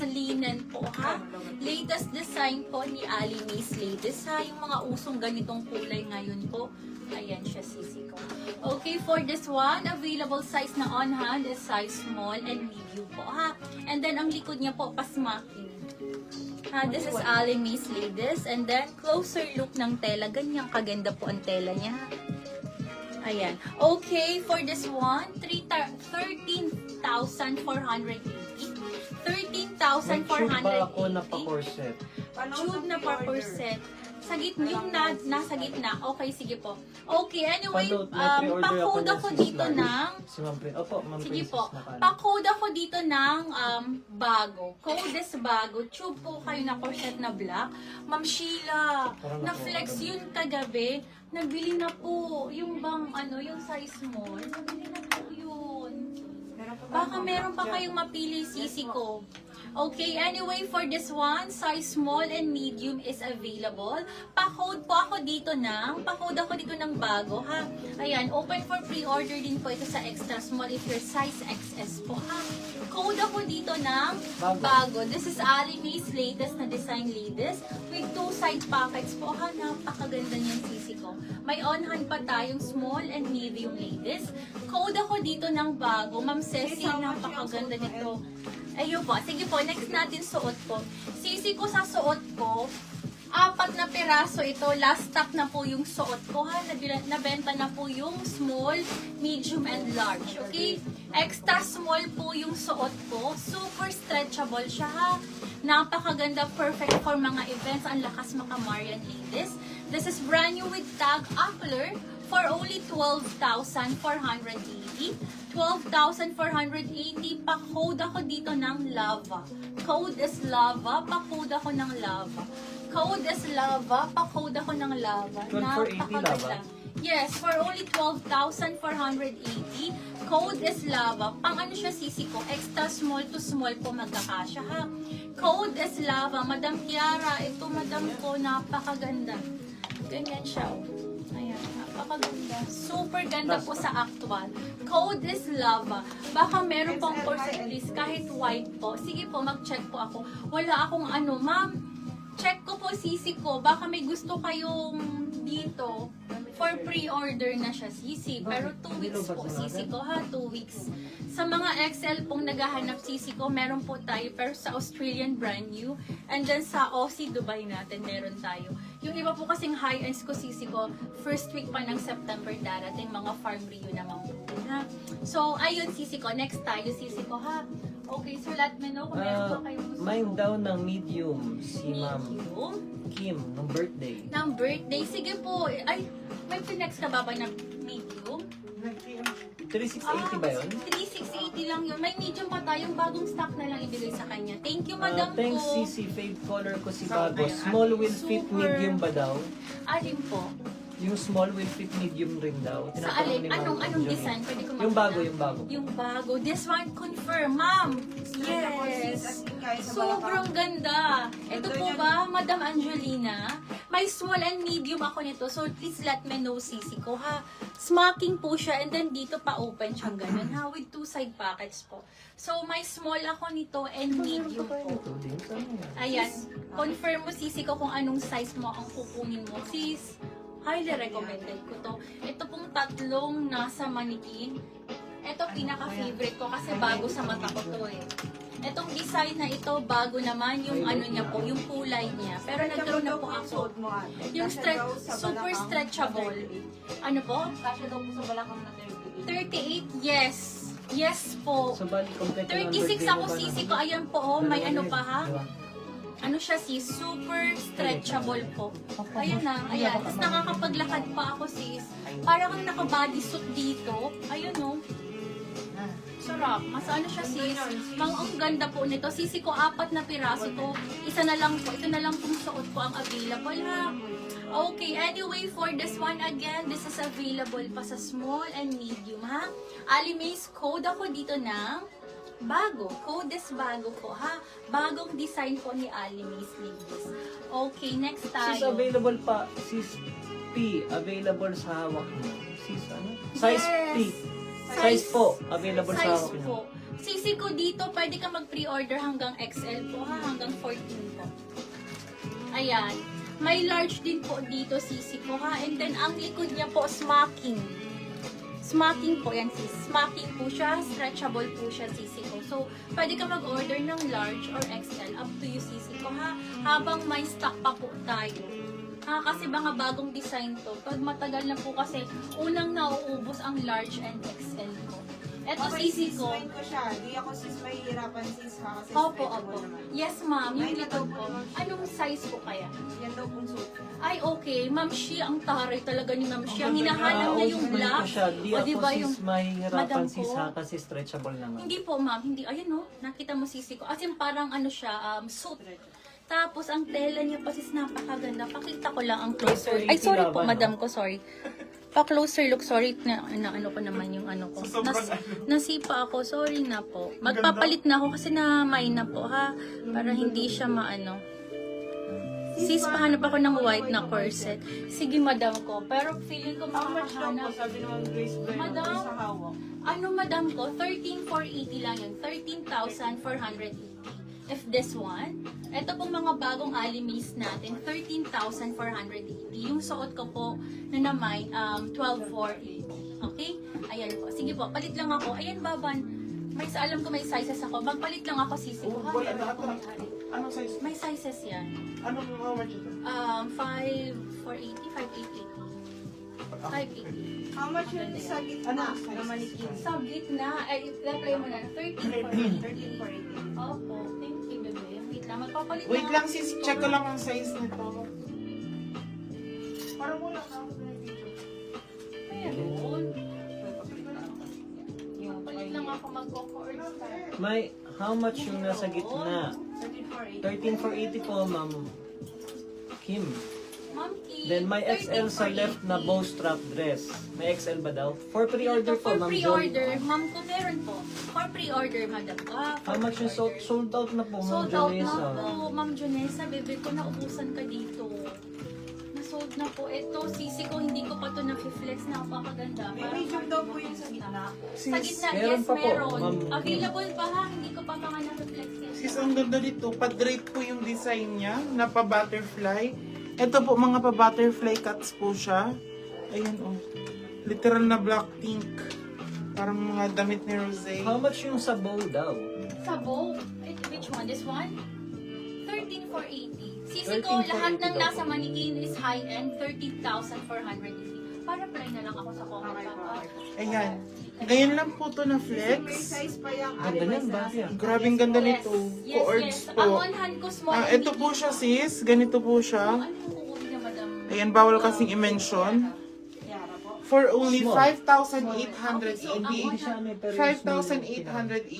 Linen po ha. Latest design po ni Ali Miss Ladies ha. Yung mga usong ganitong kulay ngayon po. Ayan siya, sisi ko. Okay, for this one, available size na on hand is size small and medium po ha. And then ang likod niya po pasmakin. Ha, this is Ali Miss Ladies. And then closer look ng tela. Ganyang kaganda po ang tela niya ha. Ayan. Okay, for this one, 13,480. 13,480. ako na pa-corset. Tube na pa corset. Sa gitna, yung nasa gitna. Okay, sige po. Okay, anyway, pa-code ako dito ng... Si Ma'am Princess. Opo, Ma'am Sige Princess. po. Pa-code ako dito ng bago. Code is bago. Tube po kayo na corset na black. Ma'am Sheila, na-flex yun kagabi. Nabili na po. Yung bang, yung size small. Nabili na po yun. Baka meron pa kayong mapili, sisi ko. Okay, anyway, for this one, size small and medium is available. Pa-code po ako dito ng bago, ha? Ayan, open for pre-order din po ito sa extra small if your size XS po, ha? Code ako dito ng bago. This is Ali May's latest na design ladies with 2 side pockets po, ha? Napakaganda niyan, sisi ko. May on-hand pa tayong small and medium ladies. Code ako dito ng bago. Ma'am Ceci, napakaganda nito. Ayun po. Sige po, next natin suot po. Sisi ko sa suot ko, 4 na piraso ito. Last stock na po yung suot ko. Ha? Nabenta na po yung small, medium, and large. Okay? Extra small po yung suot ko. Super stretchable siya ha. Napakaganda. Perfect for mga events. Ang lakas makamarian ladies. This is brand new with tag upler for only 12,480. 12,480. Pa-code ako dito ng lava. Code is lava. Pa-code ako ng lava. Code is lava. Pa-code ako ng lava. 12,480 lava? Yes, for only 12,480. Code is lava. Pang ano siya, sisi ko? Extra small to small po magkakasya ha. Code is lava. Madam Kiara, ito madam ko, napakaganda. Ganyan siya. Ayan, napakaganda. Super ganda po sa actual. Code is lava. Baka meron pang corset list kahit white po. Sige po, mag-check po ako. Wala akong ma'am. Check ko po, sisi ko. Baka may gusto kayong dito. For pre-order na siya, sisi. Pero 2 weeks po, sisi ko ha. 2 weeks. Sa mga XL pong naghahanap, sisi ko, meron po tayo. Pero sa Australian brand new. And then sa Aussie, Dubai natin, meron tayo. Yung iba po kasing high-ends ko, sisi ko, first week pa ng September darating, mga farm Rio naman po. Ha? So, ayun, sisi ko. Next tayo, sisi ko, ha? Okay, so let me know kung meron pa kayong gusto. Mine daw ng medium, si Ma'am Medium? Kim, ng birthday. Ng birthday. Sige po. Ay, may pinex ka ba ng medium? 3680 ba yun? 3680 lang yun. May medium pa tayong bagong stock na lang ibigay sa kanya. Thank you, madam Thanks, ko. Sisi. Fave color ko si Bago. Small will fit Super. medium ba daw? Alin po? Yung small will fit medium rin daw. Sa Tinatanong alin? ni Ma'am Anong Anjoni. design? Pwede ko Yung makita? bago, yung bago. Yung bago. This one, confirm. Ma'am. Yes. Sobrang ganda. Ito po ba, Madam Angelina? May small and medium ako nito. So, please let me know, sisi ko, ha? Smocking po siya. And then, dito pa open siyang ganun, ha? With 2 side pockets po. So, may small ako nito and medium po. Ito din. Saan yan? Ayan. Confirm mo, sisi ko, kung anong size mo ang kukunin mo. Sis, highly recommended ko to. Ito pong tatlong nasa manikin. Ito pinaka-favorite ko kasi bago sa mata ko to eh. Itong design na ito, bago naman yung niya po, yung kulay niya. Pero nagkaroon na po ako. Yung super stretchable. Ano po? Kasya daw po sa balakang na 38, yes. Yes po. So, bali, complete na 36 birthday ako, mo ba sisi ng- ko. Ayan po, oh, may ano pa ha? Diba? Ano siya sis, super stretchable po. Ayan na, ayan. Tapos nakakapaglakad pa ako sis. Parang kang naka-bodysuit dito. Ayun no. Sarap. Mas ano siya sis. Ang ganda po nito. Sisi ko 4 na piraso to. Isa na lang po. Ito na lang pong suot ko ang available ha. Okay, anyway, for this one again, this is available pa sa small and medium ha. Ali May's code ako dito ng bago. Codes bago po, ha? Bagong design po ni Alimis Ladies. Okay, next Sis, tayo. available pa. Sis P, available sa hawak mo. Sis, ano? Size P. Size po, available sa Size hawak mo. po. Sisi ko dito, pwede ka mag-pre-order hanggang XL po, ha? Hanggang 14 po. Ayan. May large din po dito, sisi ko, ha? And then, ang likod niya po, smocking. Smocking po yan, sis. Smocking po siya, stretchable po siya, sisi ko. So, pwede ka mag-order ng large or XL. Up to you, sisi ko, ha? Habang may stock pa po tayo. Ha, kasi mga bagong design to. Pag matagal na po kasi, unang nauubos ang large and XL ko. Eto, Okay, sisi sis, ko. mind ko siya. Di ako sis mahihirapan sis ha. Kasi Opo, stretchable opo. naman. Yes, ma'am. Yung Ay, likod ito ko. po. Anong size po kaya? Yan daw pong suit. Ay, okay. Ma'am Shi, ang taray talaga ni Ma'am Shi. Ang Ah, hinahanap niya yung open black. ko siya. Di O, ako diba sis yung... mahihirapan Madam sis ko? ha kasi stretchable naman. Hindi po, ma'am. Hindi. Ayan, no? Nakita mo sisi ko. As in, parang ano siya, suit. Tapos, ang tela niya pa sis, napakaganda. Pakita ko lang ang closer. Ay, sorry po, madam ko. Sorry. Pa-closer look. Sorry na ano ko naman yung ano ko. Nasipa ako. Sorry na po. Magpapalit na ako kasi na-may na po, ha? Para hindi siya maano. Sis, pahanap ako ng white na corset. Sige, madam ko. Pero feeling ko How much daw po? makakahanap. Sabi naman Grace Blair Madam? sa hawak. Ano, madam ko? 13,480 lang yun. 13,480. If this one, ito pong mga bagong Alimis natin, 13,480. Yung suot ko po na naman, 12,480. Okay? Ayan po. Sige po, palit lang ako. Ayan, baban. Alam ko may sizes ako. Magpalit lang ako, sisi ko. Ha? Meron ako may-ari. Anong size? May sizes yan. Anong how much ito? 5,480, 580. 580. How much yung sa gitna Ano? na manikin? Sa gitna, ay, i-apply mo na. 13,480. 13,480. Opo, thank you, bebe. Wait lang, magpapalit Wait lang ako. sis, check ko lang ang size nito. Parang wala ka ako na video. Meron. Papalit lang ako magko-cord. May, how much yung nasa gitna? 13,480. 13,480 po, ma'am Kim. Ma'am Kim, Then may XL sa left na bow strap dress. May XL ba daw? For pre-order po, For ma'am pre-order, Joy. ma'am ko meron po. For pre-order, madam. How much yung sold out na po, ma'am Sold out na Jonesa? po, ma'am Jonesa. Bebe ko, naubusan ka dito. Nasold na po. Ito, sisi ko, hindi ko pa to na-flex. Napakaganda. May medium daw po yung sa gitna. Sa gitna, Meron yes, pa po, meron. ma'am. Available pa ha, hindi ko pa mga na-flex yan. Sis, ang ganda dito. Pa-drape po yung design niya na pa-butterfly. Ito po, mga pa-butterfly cuts po siya. Ayan oh. Literal na black pink. Parang mga damit ni Rosé. How much yung sa bow daw? Sa bow, which one? This one? 13,480. Sisi ko, 13,480 lahat ng daw nasa po. Manikin is high-end, 13,480. Para apply na lang ako sa comment. Okay po. Ayan. Ngayon lang po to na May flex. size pa yung Ganda Alimis niyan, na bagay. nasa Grabing ganda nito. Yes, Co-ords yes. po. Ang one hand ko small. Ah, ito po siya sis. Ganito po siya. Ano yung uuwi na, madam? Ayan, bawal kasing i-mention. Yara po. For only Small. 5,880. Ang Hindi siya ano, pero yung small 5,880.